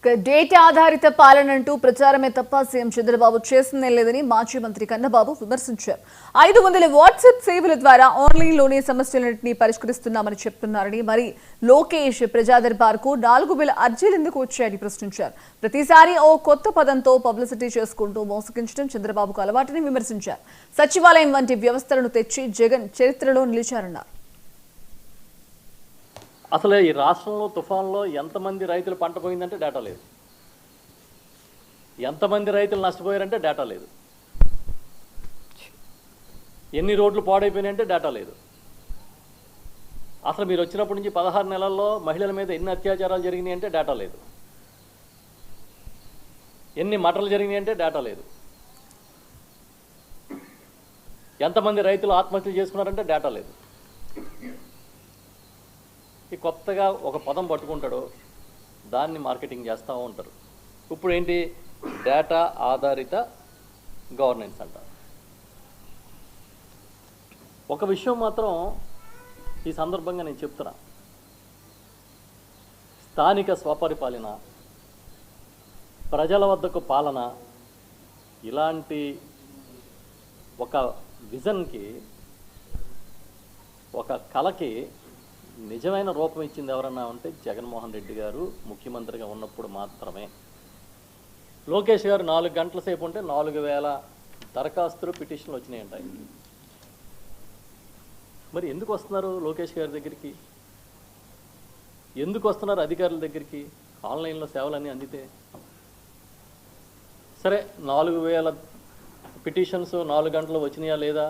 Data ఆధారిత పాలన అంటూ ప్రచారమే తప్ప సీఎం చంద్రబాబు చేసిందే లేదని మాజీ మంత్రి కన్నబాబు విమర్శించారు. 500 వాట్సాప్ సేవల ద్వారా ఆన్లైన్లోనే సమస్యలన్నింటినీ పరిష్కరిస్తున్నామని చెప్తున్నారని, మరి లోకేష్ ప్రజాదర్బార్కు 4000 అర్జీలు ఎందుకు వచ్చాయని ప్రశ్నించారు. ప్రతిసారి ఓ కొత్త పదంతో పబ్లిసిటీ చేసుకుంటూ మోసగించడం చంద్రబాబుకు అలవాటని విమర్శించారు. సచివాలయం వంటి వ్యవస్థలను తెచ్చి జగన్ చరిత్రలో నిలిచారన్నారు. అసలు ఈ రాష్ట్రంలో తుఫాన్లో ఎంతమంది రైతులు పంట పోయిందంటే డేటా లేదు, ఎంతమంది రైతులు నష్టపోయారంటే డేటా లేదు, ఎన్ని రోడ్లు పాడైపోయినాయంటే డేటా లేదు. అసలు మీరు వచ్చినప్పటి నుంచి 16 నెలల్లో మహిళల మీద ఎన్ని అత్యాచారాలు జరిగినాయి అంటే డేటా లేదు, ఎన్ని మటలు జరిగినాయి అంటే డేటా లేదు, ఎంతమంది రైతులు ఆత్మహత్యలు చేసుకున్నారంటే డేటా లేదు. ఈ కొత్తగా ఒక పదం పట్టుకుంటాడో దాన్ని మార్కెటింగ్ చేస్తూ ఉంటారు. ఇప్పుడు ఏంటి, డేటా ఆధారిత గవర్నెన్స్ అంటారు. ఒక విషయం మాత్రం ఈ సందర్భంగా నేను చెప్తున్నా, స్థానిక స్వపరిపాలన, ప్రజల వద్దకు పాలన, ఇలాంటి ఒక విజన్కి, ఒక కళకి నిజమైన రూపం ఇచ్చింది ఎవరన్నా ఉంటే జగన్మోహన్ రెడ్డి గారు ముఖ్యమంత్రిగా ఉన్నప్పుడు మాత్రమే. లోకేష్ గారు 4 గంటల సేపు ఉంటే 4000 దరఖాస్తులు, పిటిషన్లు వచ్చినాయంట. మరి ఎందుకు వస్తున్నారు లోకేష్ గారి దగ్గరికి, ఎందుకు వస్తున్నారు అధికారుల దగ్గరికి? ఆన్లైన్లో సేవలన్నీ అందితే సరే, 4000 పిటిషన్స్ 4 గంటలు వచ్చినాయా లేదా